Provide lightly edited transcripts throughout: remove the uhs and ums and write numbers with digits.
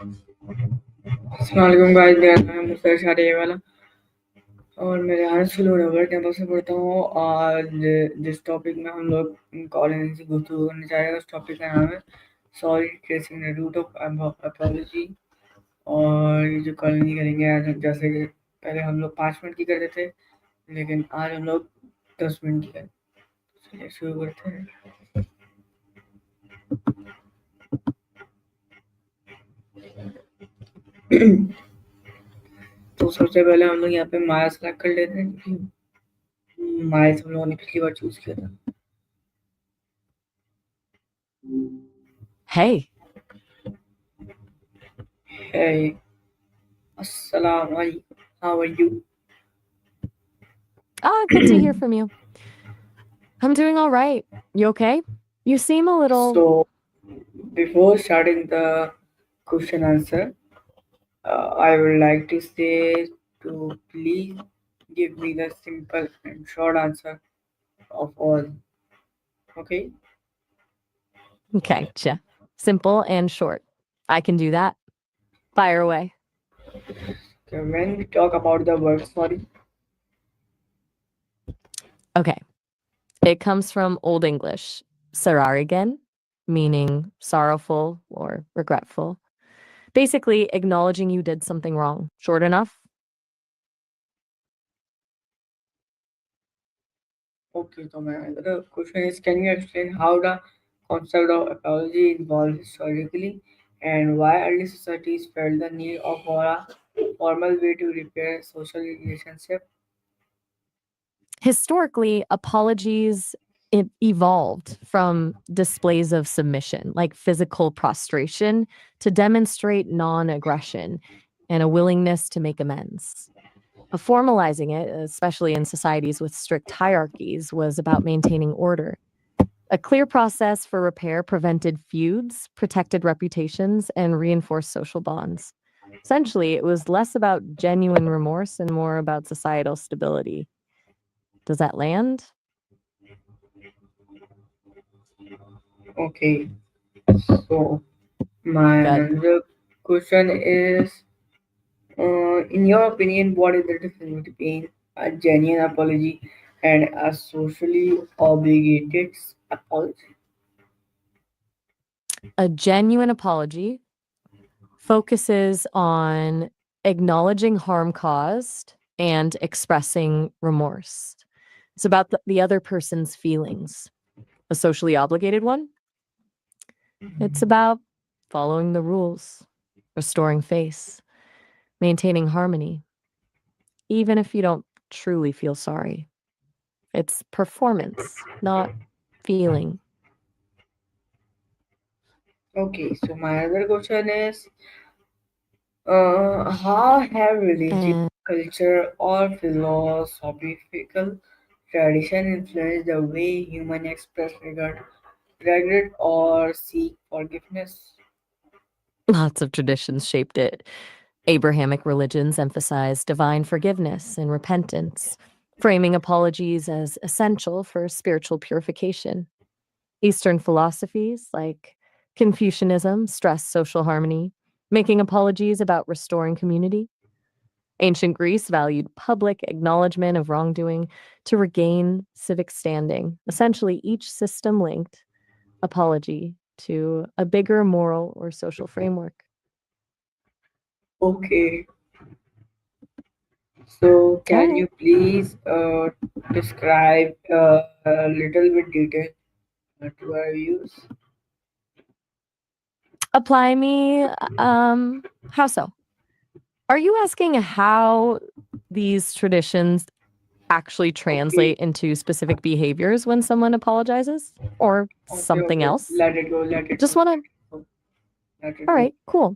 अस्सलामुअलैकुम गाइस, मेरा नाम है मुसर शादी वाला और मैं यहाँ नगर कैंपस से पढ़ता हूँ। आज जिस टॉपिक में हम लोग कॉलेज से गुफ्तगू करने जा रहे हैं उस टॉपिक का नाम है sorry tracing the root of apology. और ये जो कॉलोनी करेंगे आज जैसे कि पहले हम लोग 5 मिनट की करते थे, लेकिन आज हम लोग 10 मिनट की करें। चलिए शुरू करते हैं। तो सबसे पहले हम लोग यहाँ पे माया सेलेक्ट कर लेते हैं क्योंकि माया से हम लोगों ने पिछली बार चूज किया था। Hey. Hey, assalamu alaikum. How are you? Good to hear from you. I'm doing all right. You okay? You seem a little... So, before starting the question answer, I would like to say to please give me the simple and short answer of all. Okay? Okay, simple and short. I can do that. Fire away. Okay, when we talk about the word sorry, Okay. It comes from Old English, sararigen, meaning sorrowful or regretful. Basically, acknowledging you did something wrong. Short enough? okay, so my other question is can you explain how the concept of apology evolved historically and why early societies felt the need of a formal way to repair social relationship? Historically, apologies evolved from displays of submission, like physical prostration, to demonstrate non aggression and a willingness to make amends. Formalizing it, especially in societies with strict hierarchies, was about maintaining order. A clear process for repair prevented feuds, protected reputations, and reinforced social bonds. Essentially, it was less about genuine remorse and more about societal stability. Does that land? Okay, so my Good. another question is, in your opinion, what is the difference between a genuine apology and a socially obligated apology? A genuine apology focuses on acknowledging harm caused and expressing remorse. It's about the other person's feelings. A socially obligated one, it's about following the rules, restoring face, maintaining harmony, even if you don't truly feel sorry. It's performance, not feeling. Okay, so my other question is, how have religion, And culture, or philosophical tradition influenced the way human express regret or seek forgiveness? lots of traditions shaped it. Abrahamic religions emphasize divine forgiveness and repentance, framing apologies as essential for spiritual purification. Eastern philosophies like Confucianism stress social harmony, making apologies about restoring community. Ancient Greece valued public acknowledgement of wrongdoing to regain civic standing. Essentially, each system linked apology to a bigger moral or social framework. Okay, so All can right. you please describe a little bit detail to our views? Apply me. How so? Are you asking how these traditions actually Okay, translate into specific behaviors when someone apologizes or something okay, else? let it go, let it Just go, want let to, it go, let it all go. right, cool.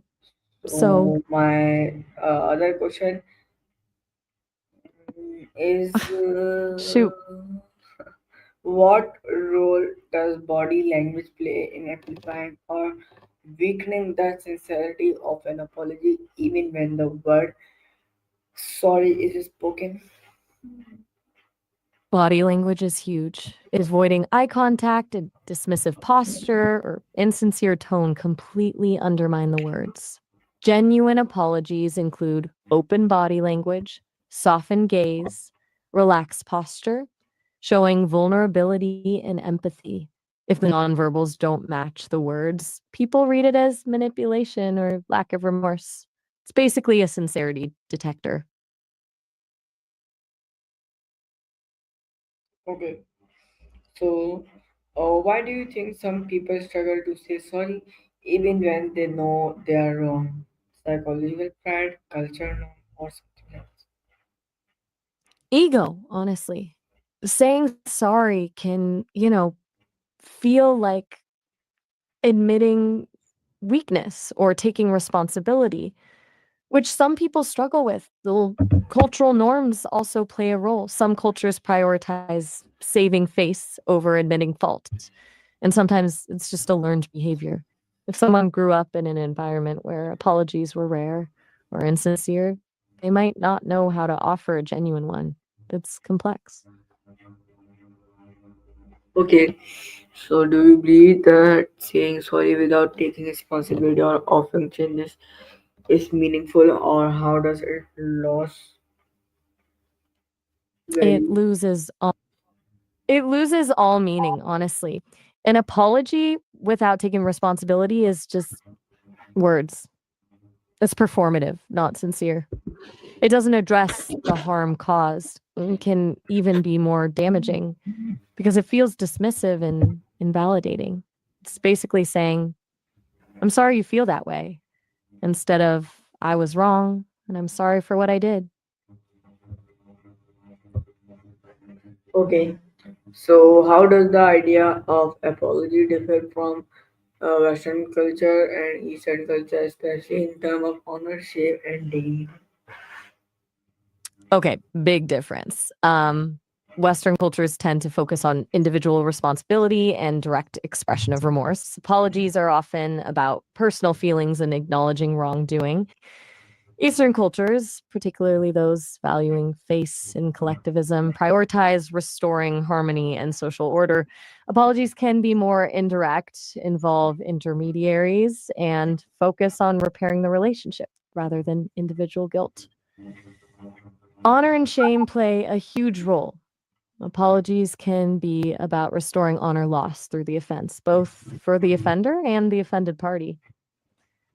So, So my other question is, shoot. what role does body language play in amplifying or weakening the sincerity of an apology, even when the word sorry is spoken? Body language is huge. Avoiding eye contact, a dismissive posture, or insincere tone completely undermine the words. Genuine apologies include open body language, softened gaze, relaxed posture, showing vulnerability and empathy. If the nonverbals don't match the words, people read it as manipulation or lack of remorse. It's basically a sincerity detector. Okay, so why do you think some people struggle to say sorry even when they know they are wrong? Psychological pride, culture norm, or something else? Ego, honestly. Saying sorry can, feel like admitting weakness or taking responsibility, which some people struggle with. The cultural norms also play a role. Some cultures prioritize saving face over admitting fault, and sometimes it's just a learned behavior. If someone grew up in an environment where apologies were rare or insincere, they might not know how to offer a genuine one. It's complex. Okay, so do you believe that saying sorry without taking responsibility or offering changes is meaningful, or how does it lose It value? loses It loses all meaning, honestly. An apology without taking responsibility is just words. It's performative, not sincere. It doesn't address the harm caused and can even be more damaging because it feels dismissive and invalidating. It's basically saying, I'm sorry you feel that way, instead of, I was wrong and I'm sorry for what I did. Okay, so how does the idea of apology differ from Western culture and Eastern culture, especially in terms of ownership and dignity? Okay, big difference. Western cultures tend to focus on individual responsibility and direct expression of remorse. Apologies are often about personal feelings and acknowledging wrongdoing. Eastern cultures, particularly those valuing face and collectivism, prioritize restoring harmony and social order. Apologies can be more indirect, involve intermediaries, and focus on repairing the relationship rather than individual guilt. Honor and shame play a huge role. Apologies can be about restoring honor lost through the offense, both for the offender and the offended party.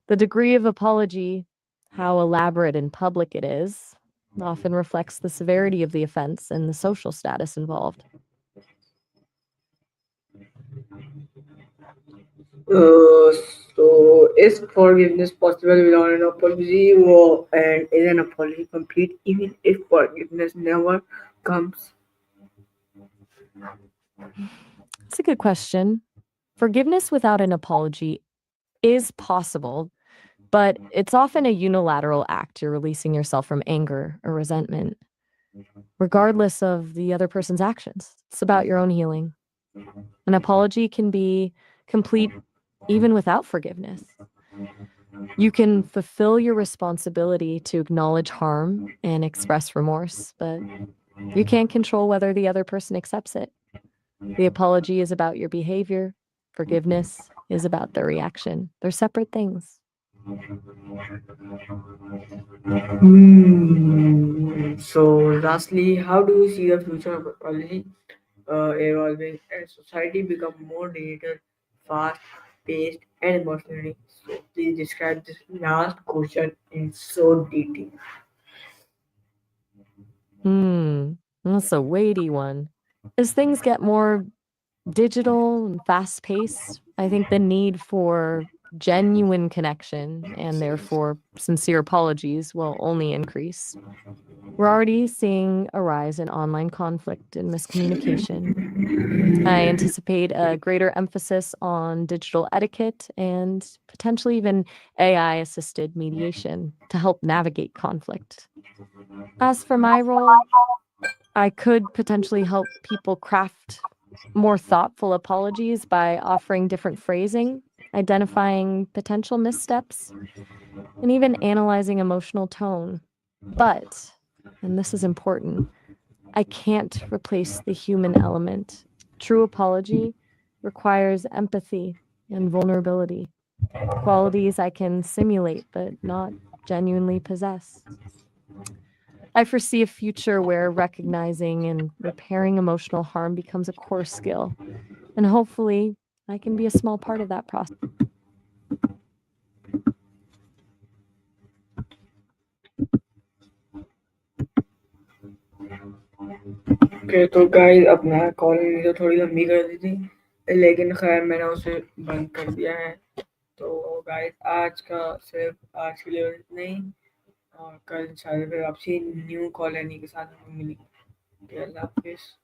The degree of apology, how elaborate and public it is, often reflects the severity of the offense and the social status involved. Uh, so is forgiveness possible without an apology, and is an apology complete even if forgiveness never comes? It's a good question. Forgiveness without an apology is possible, but it's often a unilateral act. You're releasing yourself from anger or resentment, regardless of the other person's actions. It's about your own healing. An apology can be complete even without forgiveness. You can fulfill your responsibility to acknowledge harm and express remorse, but you can't control whether the other person accepts it. The apology is about your behavior, forgiveness is about the reaction. They're separate things. So, lastly, how do you see the future of apology evolving as society become more digital, fast-paced, and emotionally? So, please describe this last question in so detail. That's a weighty one. As things get more digital and fast paced, I think the need for genuine connection and therefore sincere apologies will only increase. We're already seeing a rise in online conflict and miscommunication. I anticipate a greater emphasis on digital etiquette and potentially even AI assisted mediation to help navigate conflict. As for my role, I could potentially help people craft more thoughtful apologies by offering different phrasing, identifying potential missteps, and even analyzing emotional tone. But, and this is important, I can't replace the human element. True apology requires empathy and vulnerability. qualities I can simulate but not genuinely possess. I foresee a future where recognizing and repairing emotional harm becomes a core skill, and hopefully, I can be a small part of that process. Okay, तो guys अपना call तो थोड़ी लंबी कर दी थी, लेकिन खैर मैंने उसे बंद कर दिया है। तो गाइस आज के लिए इतना ही, और कल इंशाल्लाह फिर आपसी न्यू कॉलोनी के साथ मिलेंगे। अल्लाह हाफिज़।